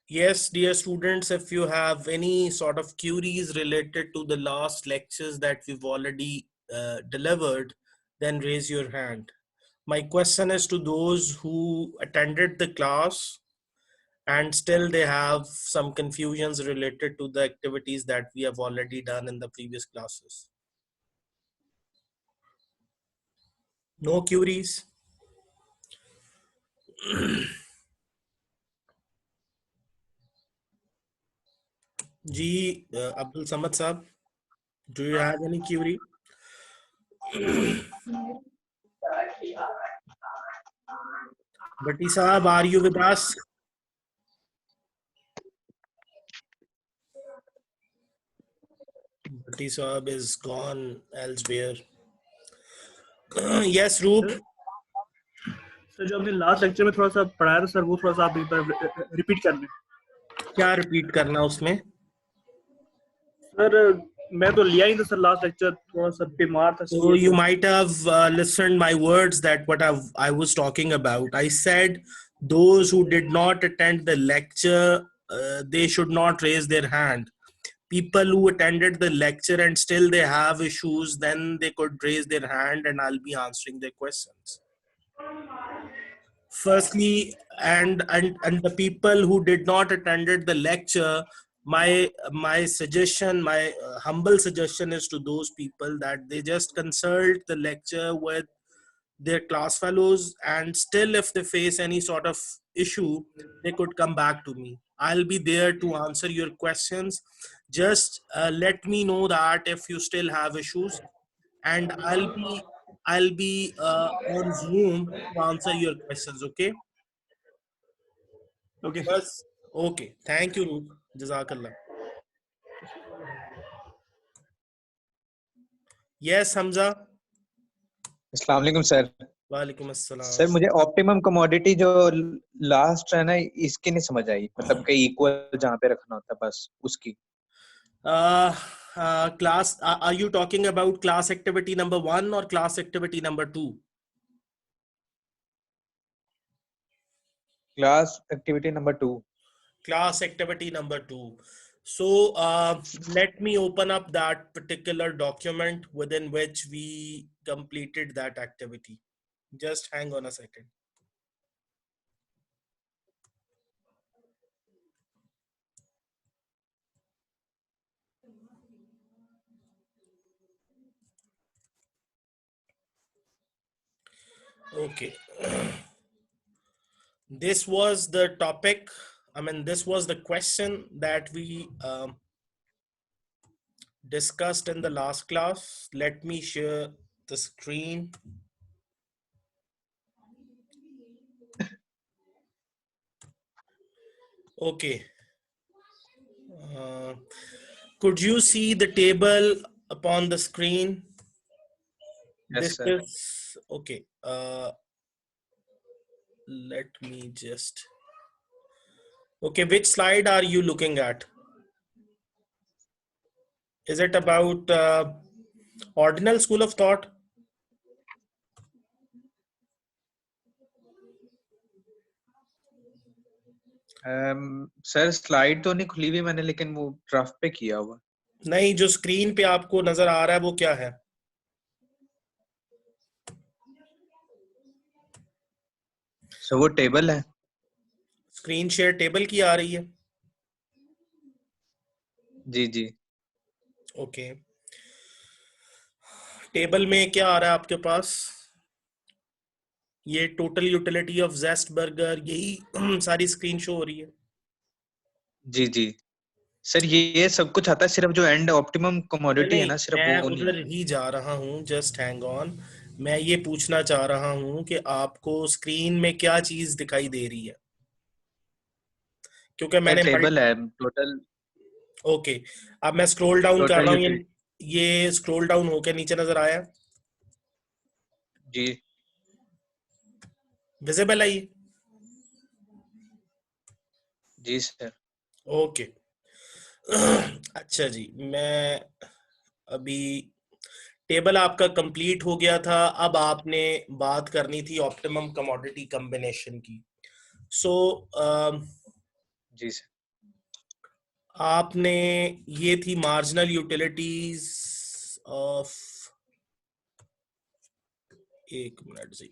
Yes, dear students, if you have any sort of queries related to the last lectures that we've already delivered, then raise your hand. My question is to those who attended the class and still they have some confusions related to the activities that we have already done in the previous classes. No queries? Ji, Abdul Samad Saab, do you have any query? Bhatti Saab, are you with us? Bhatti Saab is gone elsewhere. Yes, Roop. Sir जो हमने last lecture में थोड़ा सा पढ़ाया था sir वो थोड़ा सा आप एक बार रिपीट कर लें। क्या रिपीट करना उसमें? सर मैं तो लिया ही था सर लास्ट लेक्चर, थोड़ा सा बीमार था। So you might have listened my words that what I was talking about. I said those who did not attend the lecture, they should not raise their hand. People who attended the lecture and still they have issues, then they could raise their hand and I'll be answering their questions. Firstly, and the people who did not attended the lecture, my suggestion, my humble suggestion is to those people that they just consult the lecture with their class fellows, and still if they face any sort of issue, they could come back to me. I'll be there to answer your questions. Just let me know that if you still have issues, and I'll be on Zoom to answer your questions. Okay. Okay Yes. Okay. Thank you, Roop. Jazakallah. Yes, Hamza. अस्सलाम वालेकुम sir. वालेकुम अस्सलाम। Sir मुझे optimum commodity जो last है ना इसकी नहीं समझ आई, मतलब कि इक्वल जहाँ पे रखना होता है बस उसकी। Class, are you talking about class activity number 1 or class activity number 2? Class activity number 2। Class activity number 2. So let me open up that particular document within which we completed that activity. Just hang on a second. Okay. This was the topic. I mean, this was the question that we discussed in the last class. Let me share the screen. Okay. Could you see the table upon the screen? Yes, This sir. is okay. Let me just. Okay, which slide are you looking at? Is it about ordinal school of thought? Sir slide तो नहीं खुली हुई मैंने, लेकिन वो draft पे किया हुआ। नहीं, जो स्क्रीन पे आपको नजर आ रहा है वो क्या है? सर वो टेबल है। स्क्रीन शेयर टेबल की आ रही है? जी जी। ओके। टेबल में क्या आ रहा है आपके पास? ये total utility of zest burger, यही सारी स्क्रीन शो हो रही है? जी जी सर, ये सब कुछ आता है, सिर्फ जो एंड ऑप्टिमम कमोडिटी है ना, सिर्फ मैं वो नहीं उधर आता। ही जा रहा हूँ, जस्ट हैंग ऑन। मैं ये पूछना चाह रहा हूँ कि आपको स्क्रीन में क्या चीज दिखाई दे रही है, क्योंकि मैंने टेबल है टोटल। ओके, अब मैं स्क्रॉल डाउन कर टोटल रहा हूँ, यूटिलिटी। ये स्क्रॉल डाउन होकर नीचे नजर आया? जी विजिबल है ये? जी सर। ओके। अच्छा जी, मैं अभी टेबल आपका कंप्लीट हो गया था, अब आपने बात करनी थी ऑप्टिमम कमोडिटी कॉम्बिनेशन की। सो जी सर। आपने, ये थी मार्जिनल यूटिलिटीज ऑफ, एक मिनट से,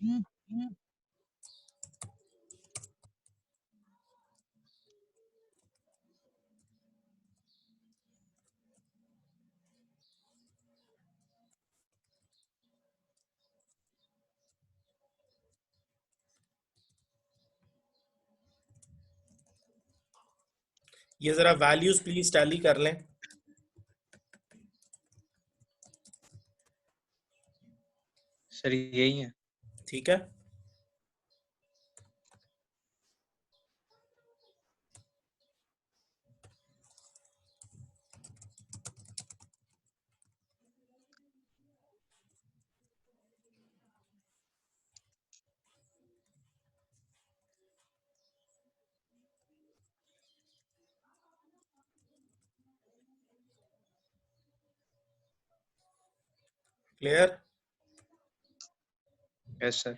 ये जरा वैल्यूज प्लीज टैली कर लें। सर यही है। ठीक है, क्लियर। Yes sir.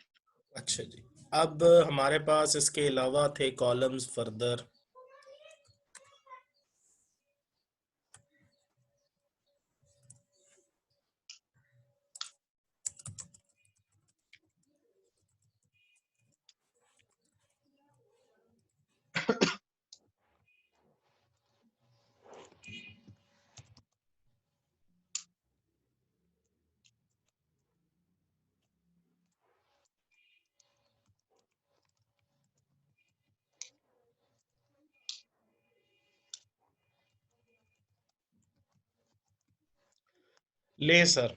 अच्छा जी, अब हमारे पास इसके अलावा थे कॉलम्स फर्दर। ले sir,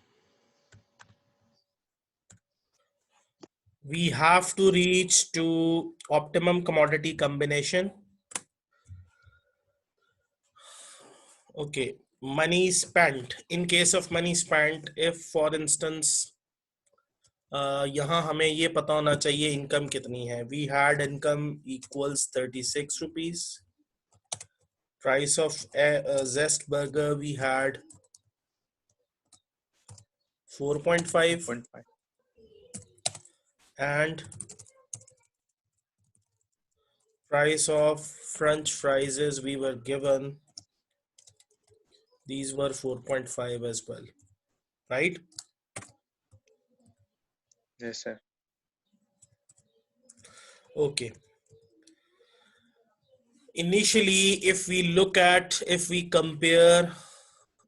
we have to reach to optimum commodity combination. Okay, money spent. In case of money spent, if for instance यहाँ हमें ये पता होना चाहिए इनकम कितनी है। We had income equals 36 rupees. Price of Zest burger we had 4.5, 0.5. and price of French fries we were given, these were 4.5 as well, right? Yes sir. Okay. Initially, if we compare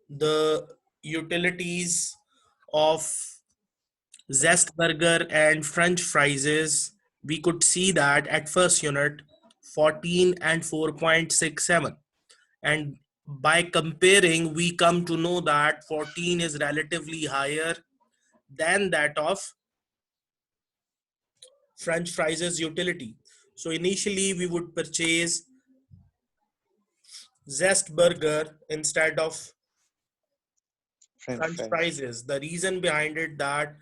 the utilities of Zest burger and French fries, we could see that at first unit 14 and 4.67, and by comparing we come to know that 14 is relatively higher than that of French fries utility. So initially we would purchase Zest burger instead of French fries. fries. The reason behind it that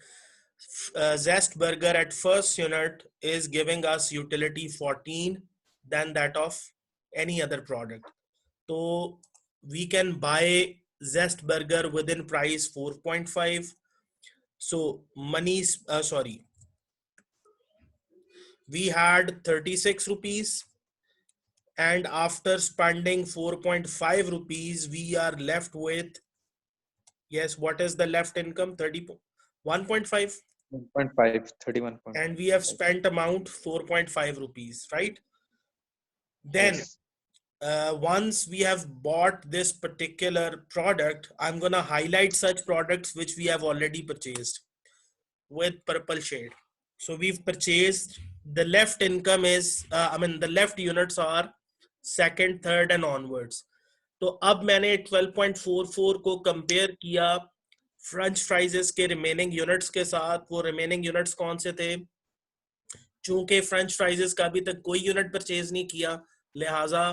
Zest burger at first unit is giving us utility 14 than that of any other product. So we can buy Zest burger within price 4.5. So money's sorry, we had 36 rupees, and after spending 4.5 rupees we are left with, yes, what is the left income? 1.5, 1.5, 31.5. and we have spent amount 4.5 rupees, right? Then Yes. once we have bought this particular product, I'm gonna highlight such products which we have already purchased with purple shade. So we've purchased, the left income is the left units are second, third and onwards. तो अब मैंने 12.44 को compare किया French फ्राइजेस के remaining units के साथ। वो remaining units कौन से थे? चूंकि फ्रेंच फ्राइजेस का अभी तक कोई यूनिट परचेज नहीं किया, लिहाजा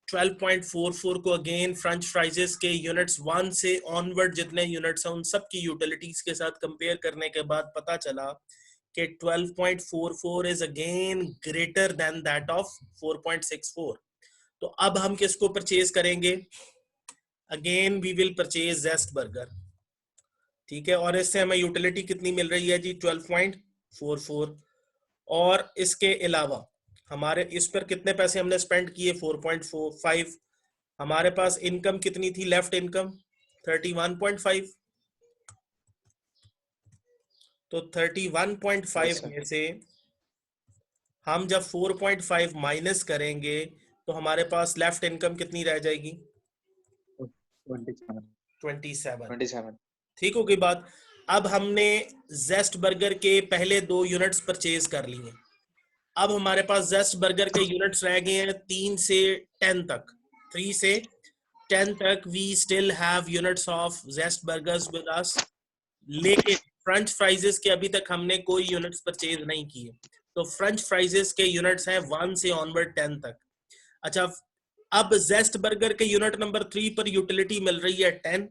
12.44 को अगेन फ्रेंच फ्राइजेस के यूनिट्स 1 से ऑनवर्ड जितने यूनिट्स हैं उन सब की यूटिलिटीज के साथ कंपेयर करने के बाद पता चला कि 12.44 is again greater than that of 4.64। तो अब हम किसको परचेज करेंगे? Again we will purchase zest burger. ठीक है, और इससे हमें यूटिलिटी कितनी मिल रही है जी 12.44। और इसके अलावा हमारे इस पर कितने पैसे हमने स्पेंड किए 4.45। हमारे पास इनकम कितनी थी, लेफ्ट इनकम 31.5। तो 31.5 में से हम जब 4.5 माइनस करेंगे तो हमारे पास लेफ्ट इनकम कितनी रह जाएगी 27। ठीक होगी बात। अब हमने जेस्ट बर्गर के पहले 2 यूनिट्स परचेज कर लिए। अब हमारे पास जेस्ट बर्गर के यूनिट्स रह गए हैं 3 से 10 तक। 3 से 10 तक we still have units of zest burgers with us, लेकिन फ्रेंच फ्राइजेस के अभी तक हमने कोई यूनिट्स परचेज नहीं किए। तो फ्रेंच फ्राइजेस के यूनिट्स हैं 1 से ऑनवर्ड 10 तक। अच्छा, अब जेस्ट बर्गर के यूनिट नंबर 3 पर यूटिलिटी मिल रही है 10,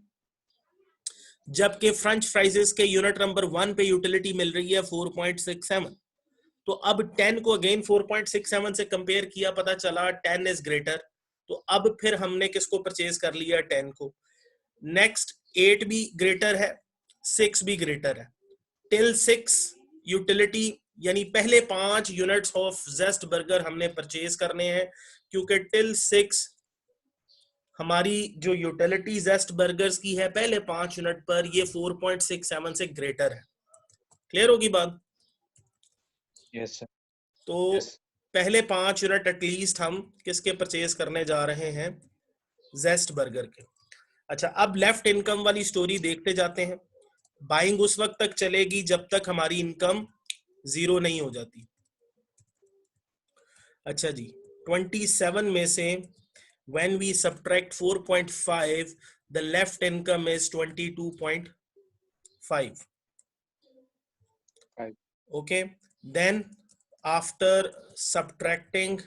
जबकि फ्रेंच फ्राइजेस के यूनिट नंबर 1 पे यूटिलिटी मिल रही है 4.67। तो अब 10 को अगेन 4.67 से कंपेयर किया, पता चला 10 इज ग्रेटर। तो अब फिर हमने किसको परचेज कर लिया 10 को। नेक्स्ट 8 भी ग्रेटर है, 6 भी ग्रेटर है। टिल 6 यूटिलिटी यानी पहले 5 यूनिट्स ऑफ जेस्ट बर्गर हमने परचेज करने हैं, क्योंकि टिल 6 हमारी जो यूटिलिटी जेस्ट बर्गर्स की है पहले 5 यूनिट पर, ये 4.67 से ग्रेटर है। क्लियर होगी बात? Yes sir. तो पहले 5 यूनिट एटलीस्ट हम किसके परचेज करने जा रहे हैं, जेस्ट बर्गर के। अच्छा, अब लेफ्ट इनकम वाली स्टोरी देखते जाते हैं। बाइंग उस वक्त तक चलेगी जब तक हमारी इनकम 0 नहीं हो जाती। अच्छा जी, 27 में से when we subtract 4.5 the left income is 22.5. Okay, then after subtracting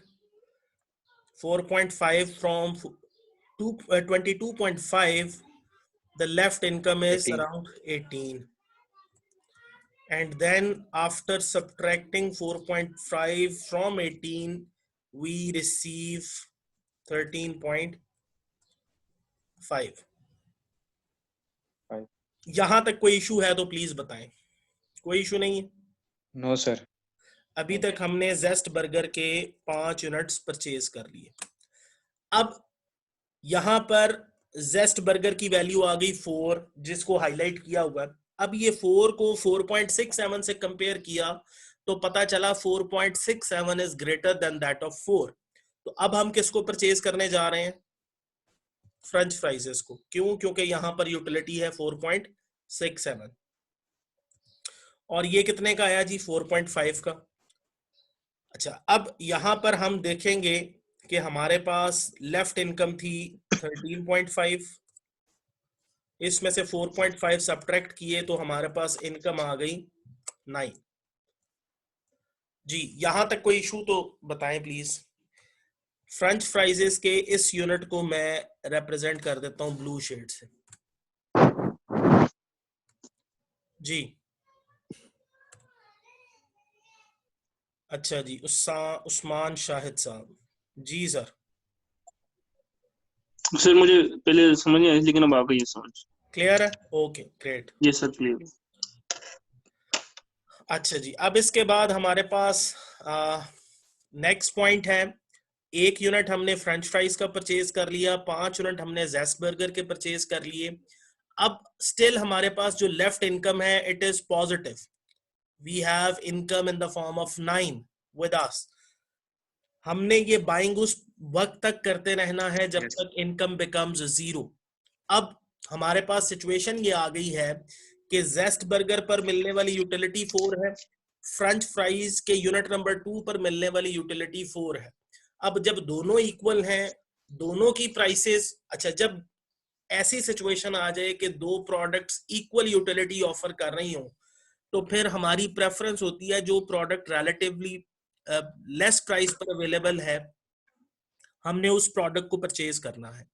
4.5 from 22.5 the left income is 18. around 18. And then after subtracting 4.5 from 18 we receive 13.5. यहां तक कोई इशू है तो प्लीज बताएं। कोई इशू नहीं है? No sir. अभी तक हमने जेस्ट बर्गर के 5 यूनिट्स परचेज कर लिए। अब यहां पर जेस्ट बर्गर की वैल्यू आ गई 4, जिसको हाईलाइट किया हुआ है। अब ये 4 को 4.67 से कंपेयर किया तो पता चला 4.67 is greater than that of 4। तो अब हम किसको परचेज करने जा रहे हैं, फ्रेंच फ्राइजेस को। क्यों? क्योंकि यहां पर यूटिलिटी है 4.67 और ये कितने का आया जी 4.5 का। अच्छा, अब यहां पर हम देखेंगे कि हमारे पास लेफ्ट इनकम थी 13.5, इसमें से 4.5 सब्ट्रैक्ट किए तो हमारे पास इनकम आ गई 9 जी। यहां तक कोई इशू तो बताएं प्लीज। फ्रेंच फ्राइजेस के इस यूनिट को मैं रिप्रेजेंट कर देता हूं ब्लू शेड से जी। अच्छा जी, उस्मान शाहिद साहब जी। सर सर मुझे पहले समझ नहीं आई, लेकिन अब आ गई समझ। क्लियर है? Okay great. ये सर क्लियर। अच्छा जी, अब इसके बाद हमारे पास नेक्स्ट पॉइंट है। 1 यूनिट हमने फ्रेंच फ्राइज का परचेज कर लिया, 5 यूनिट हमने जेस्ट बर्गर के परचेज कर लिए। अब स्टिल हमारे पास जो लेफ्ट इनकम है it is positive. We have income in the form of 9 with us. हमने ये बाइंग उस वक्त तक करते रहना है जब तक इनकम बिकम्स 0। अब हमारे पास सिचुएशन ये आ गई है कि जेस्ट बर्गर पर मिलने वाली यूटिलिटी 4 है, फ्रेंच फ्राइज के यूनिट नंबर 2 पर मिलने वाली यूटिलिटी 4 है। अब जब दोनों इक्वल हैं, दोनों की प्राइसेस, अच्छा जब ऐसी सिचुएशन आ जाए कि 2 प्रोडक्ट्स इक्वल यूटिलिटी ऑफर कर रही हो तो फिर हमारी प्रेफरेंस होती है जो प्रोडक्ट रिलेटिवली लेस प्राइस पर अवेलेबल है, हमने उस प्रोडक्ट को परचेज करना है।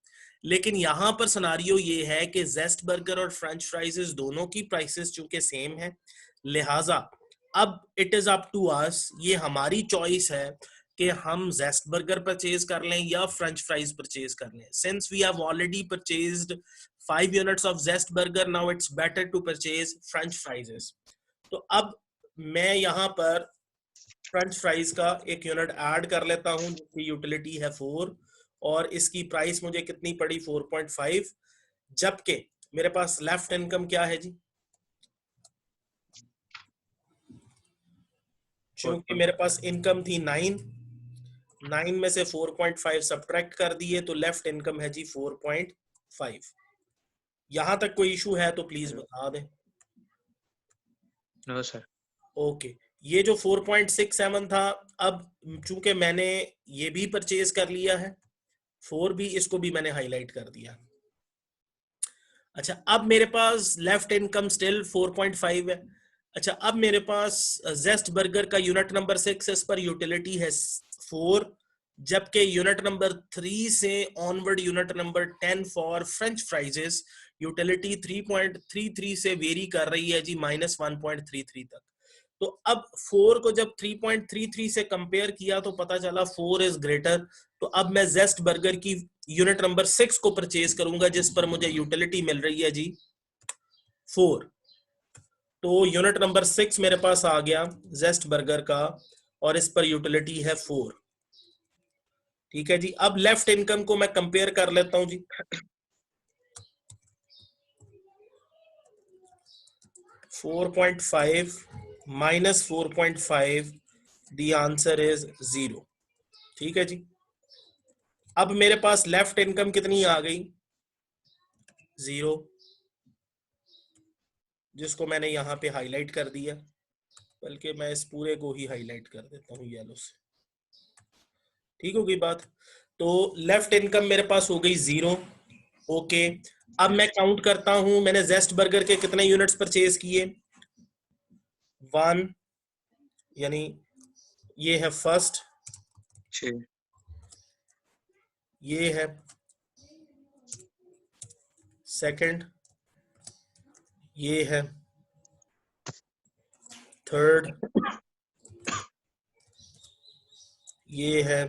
लेकिन यहां पर सिनारियो ये है कि जेस्ट बर्गर और फ्रेंच फ्राइजेस दोनों की प्राइसेस चूंकि सेम है, लिहाजा अब it is up to us, ये हमारी चॉइस है कि हम जेस्ट बर्गर परचेज कर लें या फ्रेंच फ्राइज परचेज कर लें. Since we have already purchased 5 units of zest burger, now it's better to purchase French fries. तो अब मैं यहाँ पर फ्रेंच फ्राइज का एक यूनिट ऐड कर लेता हूँ जिसकी यूटिलिटी है 4 और इसकी प्राइस मुझे कितनी पड़ी 4.5. जबकि मेरे पास लेफ्ट इनकम क्या है जी, चूंकि मेरे पास इनकम थी 9 में से 4.5 सब्ट्रैक्ट कर दिए तो लेफ्ट इनकम है जी 4.5. यहां तक कोई इशू है तो प्लीज बता दें. No sir. ओके, ये जो 4.67 था, अब चूंकि मैंने ये भी परचेज कर लिया है 4 भी, इसको भी मैंने हाईलाइट कर दिया. अच्छा, अब मेरे पास लेफ्ट इनकम स्टिल 4.5 है. अच्छा, अब मेरे पास जेस्ट बर्गर का यूनिट नंबर 6, इस पर यूटिलिटी है 4, जबकि यूनिट नंबर 3 से onward unit number 10 for French fries utility 3.33 से वेरी कर रही है जी -1.33 तक. तो अब 4 को जब 3.33 से कंपेयर किया तो पता चला 4 इज ग्रेटर. तो अब मैं जेस्ट बर्गर की यूनिट नंबर 6 को परचेज करूंगा जिस पर मुझे यूटिलिटी मिल रही है जी 4. तो यूनिट नंबर 6 मेरे पास आ गया जेस्ट बर्गर का और इस पर यूटिलिटी है 4. ठीक है जी. अब लेफ्ट इनकम को मैं कंपेयर कर लेता हूं जी. 4.5 minus 4.5, the answer is 0. ठीक है जी. अब मेरे पास लेफ्ट इनकम कितनी आ गई 0, जिसको मैंने यहां पे हाईलाइट कर दिया, बल्कि मैं इस पूरे को ही हाईलाइट कर देता हूं येलो से. ठीक होगी बात. तो लेफ्ट इनकम मेरे पास हो गई 0. ओके, अब मैं काउंट करता हूं मैंने जेस्ट बर्गर के कितने यूनिट्स परचेज किए. 1, यानी ये है फर्स्ट, 6. ये है सेकंड, ये है थर्ड, ये है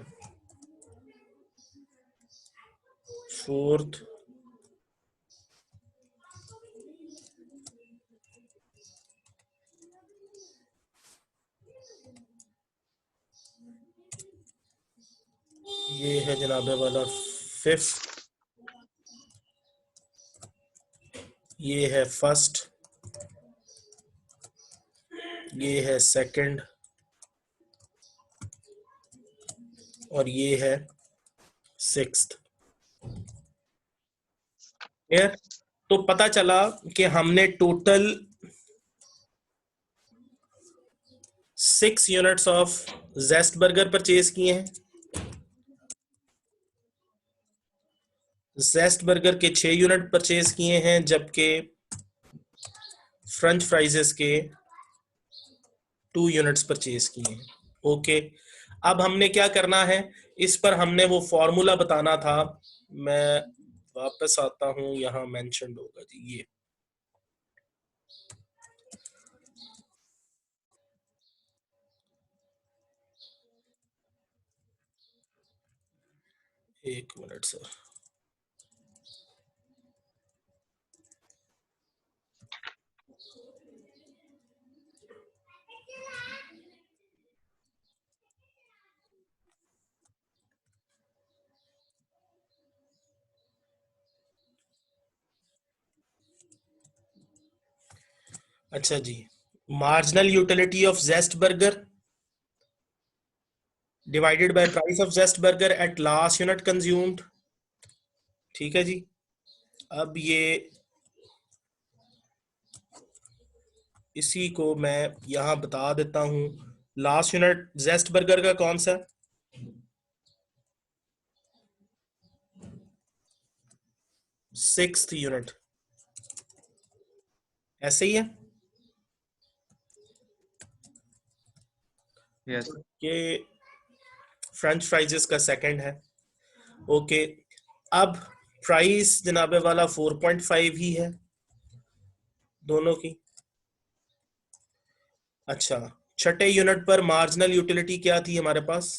फोर्थ, ये है जनाबे वाला फिफ्थ, ये है फर्स्ट, ये है सेकंड और ये है सिक्स्थ. क्लियर. तो पता चला कि हमने total 6 units of zest burger purchase किए हैं. जेस्ट बर्गर के 6 यूनिट परचेज किए हैं, जबकि फ्रेंच फ्राइजेस के 2 यूनिट्स परचेज किए हैं. ओके, अब हमने क्या करना है, इस पर हमने वो फॉर्मूला बताना था. मैं वापस आता हूं, यहां मेंशन होगा जी ये. एक मिनट सर. अच्छा जी, marginal utility of zest burger divided by price of zest burger at last unit consumed. ठीक है जी. अब ये इसी को मैं यहां बता देता हूं. लास्ट यूनिट जेस्ट बर्गर का कौन सा, 6th यूनिट, ऐसे ही है. यस. ये फ्रेंच फ्राइजेस का सेकंड है. ओके, अब प्राइस जनाबे वाला 4.5 ही है दोनों की. अच्छा, छठे यूनिट पर मार्जिनल यूटिलिटी क्या थी हमारे पास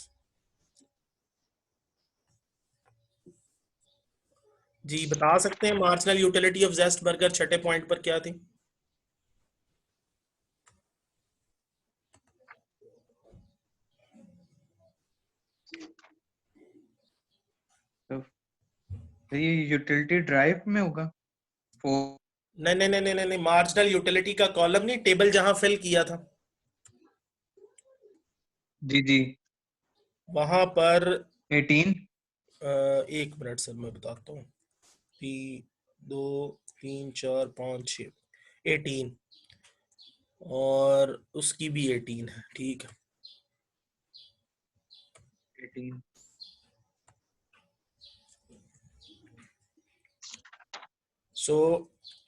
जी बता सकते हैं marginal utility of zest burger छठे पॉइंट पर क्या थी? तो ये यूटिलिटी ड्राइव में होगा। नहीं नहीं नहीं नहीं नहीं, मार्जिनल यूटिलिटी का कॉलम नहीं, टेबल जहां फिल किया था जी जी वहां पर 18। एक मिनट सर मैं बताता हूँ। 2 3 4 5 6 18 और उसकी भी 18 है, ठीक है। 18 सो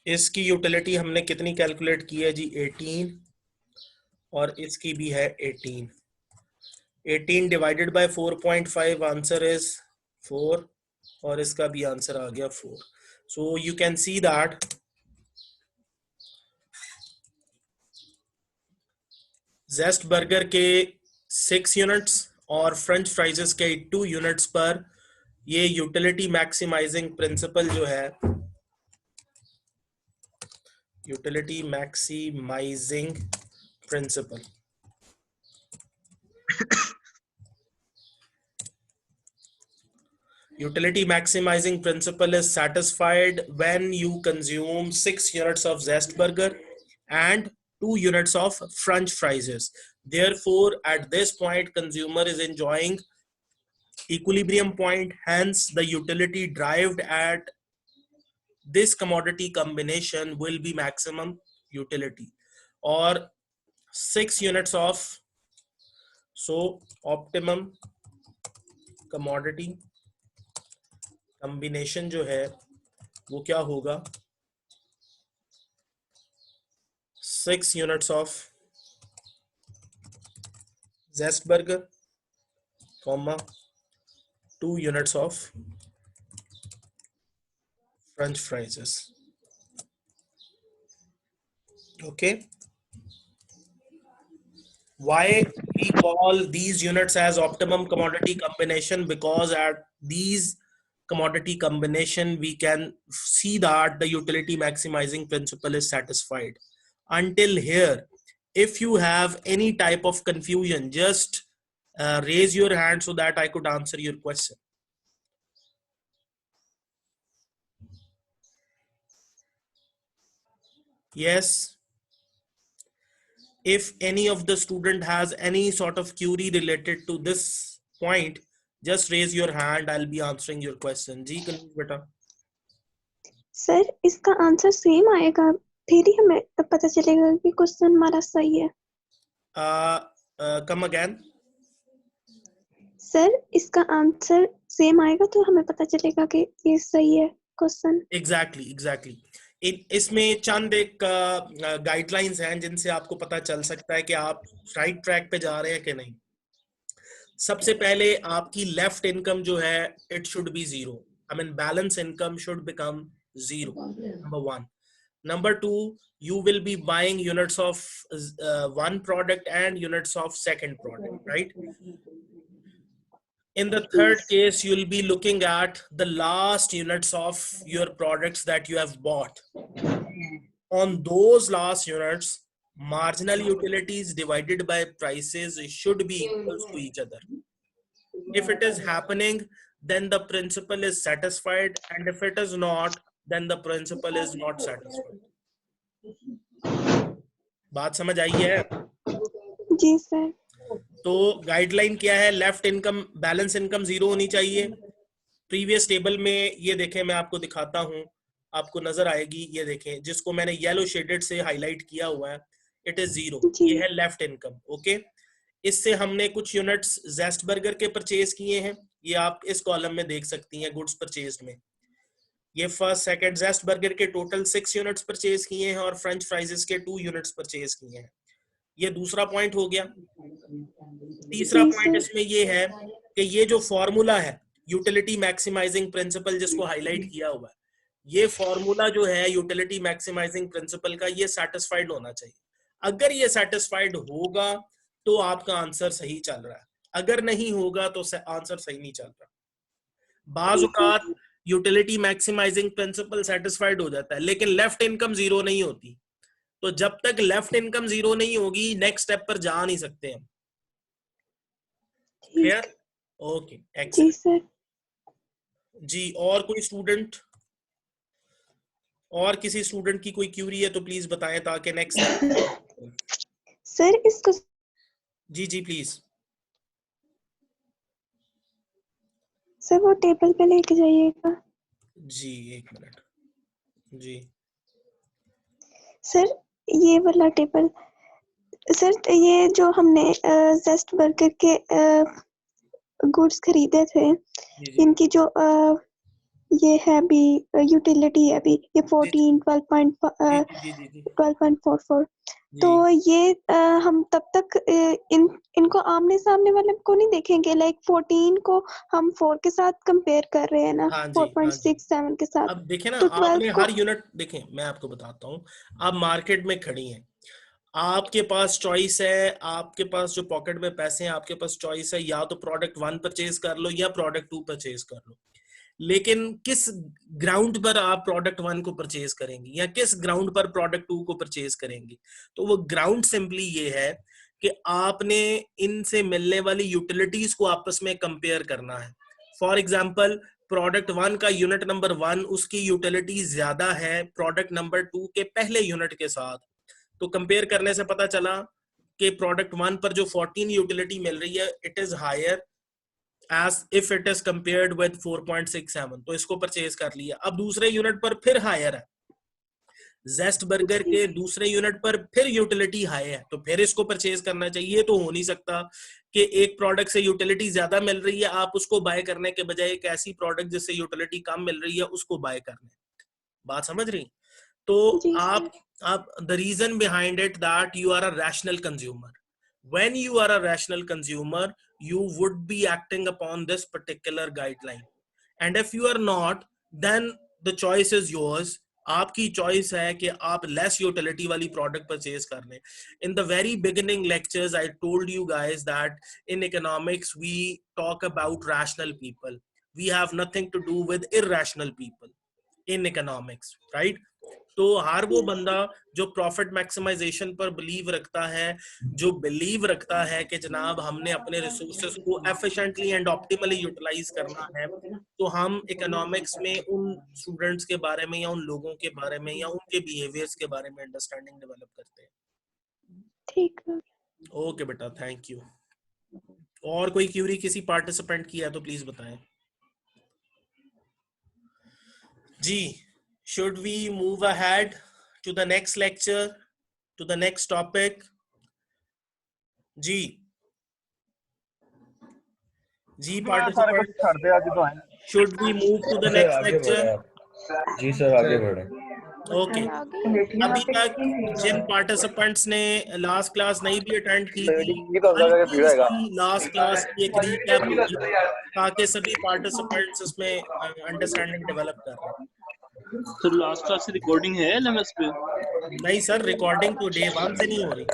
इसकी यूटिलिटी हमने कितनी कैलकुलेट की है जी? 18 और इसकी भी है 18। 18 डिवाइडेड बाय 4.5 आंसर इज 4 और इसका भी आंसर आ गया 4। So you can see that zest burger के 6 यूनिट्स और फ्रेंच फ्राइजेस के 2 यूनिट्स पर ये यूटिलिटी मैक्सिमाइजिंग प्रिंसिपल जो है, utility maximizing principle, utility maximizing principle is satisfied when you consume 6 units of zest burger and 2 units of french fries. Therefore at this point consumer is enjoying equilibrium point, hence the utility derived at this commodity combination will be maximum utility or 6 units of, so optimum commodity combination जो है वो क्या होगा? 6 units of zest burger comma 2 units of french fries. Okay, why we call these units as optimum commodity combination? Because at these commodity combination we can see that the utility maximizing principle is satisfied. Until here, if you have any type of confusion, just raise your hand so that I could answer your question. Yes, if any of the student has any sort of query related to this point, just raise your hand, I'll be answering your question. Ji Kanuj beta. Sir इसका answer same आएगा, फिर ही हमें पता चलेगा कि question हमारा सही है। Come again. सर इसका आंसर सेम आएगा तो हमें पता चलेगा कि ये सही है क्वेश्चन। एग्जैक्टली इसमें चंद एक गाइडलाइंस हैं जिनसे आपको पता चल सकता है कि आप राइट ट्रैक पे जा रहे हैं कि नहीं। सबसे पहले आपकी लेफ्ट इनकम जो है it should be zero, I mean balance income should become zero, number 1। Number 2, you will be buying units of one product and units of second product, right? In the third case, you'll be looking at the last units of your products that you have bought. On those last units, marginal utilities divided by prices should be equal to each other. If it is happening, then the principle is satisfied, and if it is not, then the principle is not satisfied. बात समझ आई है? जी sir. तो guideline क्या है? Left income, balance income zero होनी चाहिए। Previous table में ये देखें, मैं आपको दिखाता हूं, आपको नजर आएगी, ये देखें जिसको मैंने येलो शेडेड से हाईलाइट किया हुआ है, इट इज जीरो, ये है लेफ्ट इनकम। ओके, इससे हमने कुछ यूनिट्स जेस्ट बर्गर के परचेज किए हैं, ये आप इस कॉलम में देख सकती हैं गुड्स परचेज में। ये फर्स्ट सेकंड जेस्ट बर्गर के टोटल 6 यूनिट्स परचेज किए हैं और फ्रेंच फ्राइजेस के 2 यूनिट्स परचेज किए हैं। ये दूसरा पॉइंट हो गया। तीसरा पॉइंट इसमें ये है कि ये जो फॉर्मूला है यूटिलिटी मैक्सिमाइजिंग प्रिंसिपल जिसको हाईलाइट किया हुआ है, ये फॉर्मूला जो है यूटिलिटी मैक्सिमाइजिंग प्रिंसिपल का, ये सेटिस्फाइड होना चाहिए। अगर ये सेटिस्फाइड होगा तो आपका आंसर सही चल रहा है, अगर नहीं होगा तो आंसर सही नहीं चल रहा। बाज़ औक़ात यूटिलिटी मैक्सिमाइजिंग प्रिंसिपल सेटिस्फाइड हो जाता है, लेकिन लेफ्ट इनकम जीरो नहीं होती। तो जब तक लेफ्ट इनकम जीरो नहीं होगी नेक्स्ट स्टेप पर जा नहीं सकते हम। क्लियर? ठीक। ओके, जी एक्सेलेंट सर। जी। और कोई स्टूडेंट, और किसी स्टूडेंट की कोई क्यूरी है तो प्लीज बताएं ताकि नेक्स्ट स्टेप। सर इसको जी जी प्लीज। सर वो टेबल पे लेके जाइएगा। जी एक मिनट। जी सर ये वाला टेबल, सर ये जो हमने जेस्ट बर्गर के गुड्स खरीदे थे, जी जी इनकी जो ये है अभी यूटिलिटी है अभी ये जी जी 14 जी जी जी 12.44। तो जी ये हम तब तक इनको आमने सामने वाले को नहीं देखेंगे, लाइक 14 को हम 4 के साथ कंपेयर कर रहे हैं ना, हाँ जी हाँ जी। 4.67 के साथ। अब देखें ना, तो आपने 12 को हर यूनिट देखें, मैं आपको बताता हूँ। आप मार्केट में खड़ी हैं, आपके पास चॉइस है, आपके पास जो पॉकेट में पैसे हैं आपके पास चॉइस है, या तो प्रोडक्ट 1 परचेज कर लो या प्रोडक्ट 2 परचेज कर लो। लेकिन किस ग्राउंड पर आप प्रोडक्ट 1 को परचेज करेंगे या किस ग्राउंड पर प्रोडक्ट 2 को परचेज करेंगे? तो वो ग्राउंड सिंपली ये है कि आपने इनसे मिलने वाली यूटिलिटीज को आपस में कंपेयर करना है। फॉर एग्जाम्पल, प्रोडक्ट 1 का यूनिट नंबर 1 उसकी यूटिलिटी ज्यादा है प्रोडक्ट नंबर 2 के पहले यूनिट के साथ। तो कंपेयर करने से पता चला कि प्रोडक्ट 1 पर जो 14 यूटिलिटी मिल रही है it is higher as if it is compared with 4.67, तो इसको परचेज कर लिया। अब दूसरे यूनिट पर फिर हायर है, जेस्ट बर्गर के दूसरे यूनिट पर फिर यूटिलिटी हाई है, तो फिर इसको परचेज करना चाहिए। तो हो नहीं सकता कि एक प्रोडक्ट से यूटिलिटी ज्यादा मिल रही है आप उसको बाय करने के बजाय एक ऐसी प्रोडक्ट जिससे यूटिलिटी कम मिल रही है उसको बाय करने। बात समझ रही? तो जी सर। आप the reason behind it that you are a rational consumer. when you are a rational consumer you would be acting upon this particular guideline, and if you are not then the choice is yours। आपकी choice है कि आप less utility वाली product purchase कर लें। In the very beginning lectures I told you guys that in economics we talk about rational people, we have nothing to do with irrational people in economics, right? तो हर वो बंदा जो profit maximisation पर believe रखता है, जो believe रखता है कि जनाब हमने अपने रिसोर्सेज को एफिशिएंटली एंड ऑप्टिमली यूटिलाइज करना है, तो हम इकोनॉमिक्स में उन स्टूडेंट्स के बारे में या उन लोगों के बारे में या उनके बिहेवियर्स के बारे में अंडरस्टैंडिंग डेवलप करते हैं। ठीक है। ओके बेटा, थैंक यू। और कोई क्यूरी किसी पार्टिसिपेंट की है तो प्लीज बताएं। जी, should we move ahead to the next lecture, to the next topic? जी जी participant, should we move to the sir next आगे lecture? बढ़े आप। जी सर आगे बढ़े। ओके, अभी तक जिन पार्टिसिपेंट्स ने लास्ट क्लास नहीं भी अटेंड की थी, हल्की सी लास्ट क्लास की एक रीकैप होगी ताकि सभी पार्टिसिपेंट्स इसमें अंडरस्टैंडिंग डेवलप कर रहे हैं। सर लास्ट क्लास की रिकॉर्डिंग है एलएमएस पे? नहीं सर, रिकॉर्डिंग तो डे 1 से नहीं हो रही।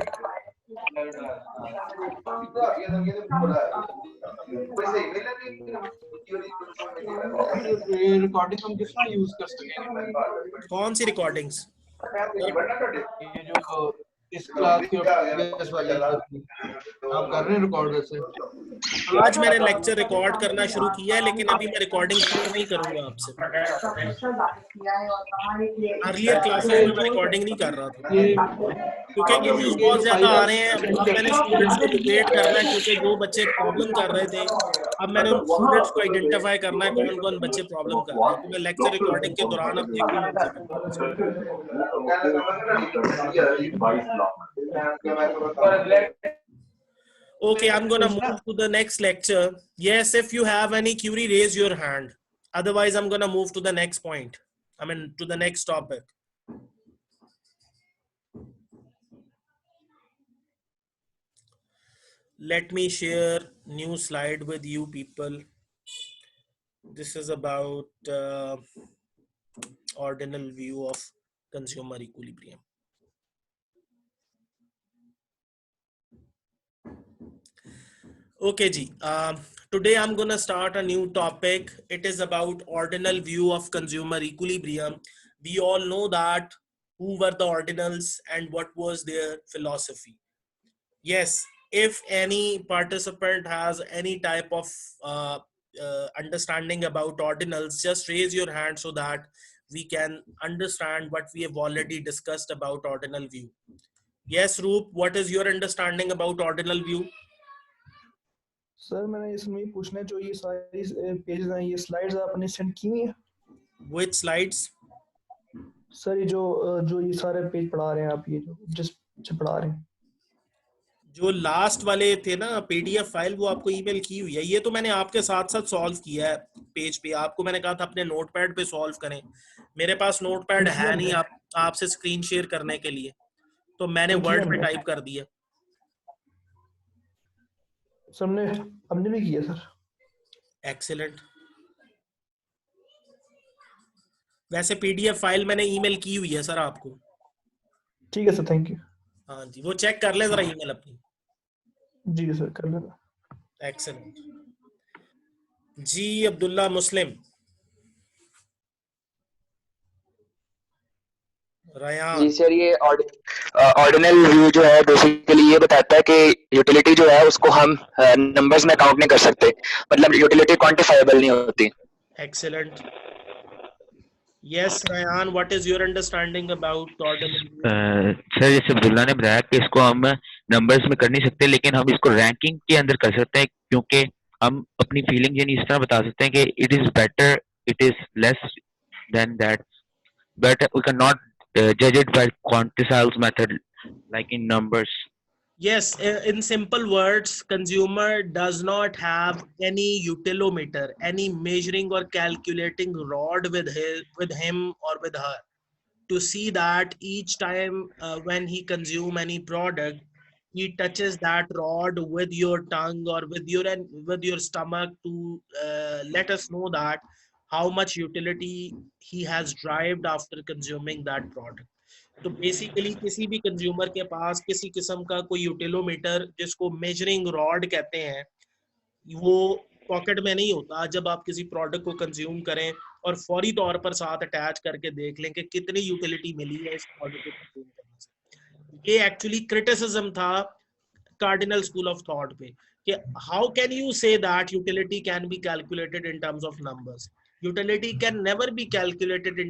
रिकॉर्डिंग हम कितना यूज कर सकेंगे? कौन सी रिकॉर्डिंग्स? ये जो इस क्लास की प्रीवियस वाली आप कर रहे हैं रिकॉर्ड वैसे? आज मैंने लेक्चर रिकॉर्ड करना शुरू किया है, लेकिन अभी मैं रिकॉर्डिंग शेयर नहीं करूंगा आपसे। अर्लियर क्लासेस में मैं रिकॉर्डिंग नहीं कर रहा था क्योंकि इश्यूज बहुत ज्यादा आ रहे हैं। अब मैंने स्टूडेंट्स को लोकेट करना है क्योंकि जो बच्चे प्रॉब्लम कर रहे थे, अब मैंने उन स्टूडेंट्स को आइडेंटिफाई करना है कौन कौन बच्चे प्रॉब्लम कर रहे हैं। तो मैं लेक्चर रिकॉर्डिंग के दौरान अब देखूंगा उनसे फिर वापस। Okay, I'm gonna move to the next lecture. Yes, if you have any query, raise your hand. Otherwise, I'm gonna move to the next point. I mean, to the next topic. Let me share new slide with you people. This is about ordinal view of consumer equilibrium. Okay, Ji. Today I'm gonna start a new topic. It is about ordinal view of consumer equilibrium. We all know that who were the ordinals and what was their philosophy. Yes, if any participant has any type of understanding about ordinals, just raise your hand so that we can understand what we have already discussed about ordinal view. Yes, Roop, what is your understanding about ordinal view? Sir मैंने इसमें पूछना है जो ये सारी pages हैं ये slides आपने सेंड की हुई हैं Which slides? सर ये जो ये सारे पेज पढ़ा रहे हैं आप ये जो पढ़ा रहे हैं जो लास्ट वाले थे ना पीडीएफ फाइल वो आपको ईमेल की हुई है। ये तो मैंने आपके साथ साथ सॉल्व किया है पेज पे। आपको मैंने कहा था अपने नोटपैड पे सॉल्व करें। मेरे पास नोटपैड है नहीं आपसे स्क्रीन शेयर करने के लिए, तो मैंने वर्ड पे टाइप कर दिया। सबने हमने भी किया सर। एक्सीलेंट। वैसे पीडीएफ फाइल मैंने ईमेल की हुई है सर आपको। ठीक है सर, थैंक यू। हाँ जी, वो चेक कर ले जरा ईमेल अपनी। जी सर, कर लेना। एक्सीलेंट जी। अब्दुल्ला मुस्लिम, रयान। जी सर, ये ऑर्डिनल व्यू जो है बेसिकली ये बताता है कि यूटिलिटी जो है उसको हम नंबर्स में काउंट नहीं कर सकते, मतलब यूटिलिटी क्वांटिफाइबल नहीं होती। Excellent. Yes Ryan, what is your understanding about ordinal? Sir जैसे अब्दुल्ला ने बताया कि इसको हम नंबर्स में कर नहीं सकते, लेकिन हम इसको रैंकिंग के अंदर कर सकते हैं, क्योंकि हम अपनी फीलिंग यानी इस तरह बता सकते हैं कि it is better, it is less than that, but we can not judge it by quantiles method like in numbers. Yes, in simple words, consumer does not have any utilometer, any measuring or calculating rod with him or with her to see that each time when he consume any product, he touches that rod with your tongue or with your stomach to let us know that how much utility he has derived after consuming that product. तो basically किसी भी consumer के पास किसी किस्म का कोई यूटिलोमीटर, जिसको measuring rod कहते हैं, वो पॉकेट में नहीं होता जब आप किसी प्रोडक्ट को कंज्यूम करें और फौरी तौर पर साथ अटैच करके देख लें कि कितनी यूटिलिटी मिली है इस प्रोडक्ट को कंज्यूम करने से। ये एक्चुअली क्रिटिसिज्म था कार्डिनल स्कूल ऑफ थॉट पे कि how can you say that utility can be calculated in terms of numbers. Utility can never be calculated in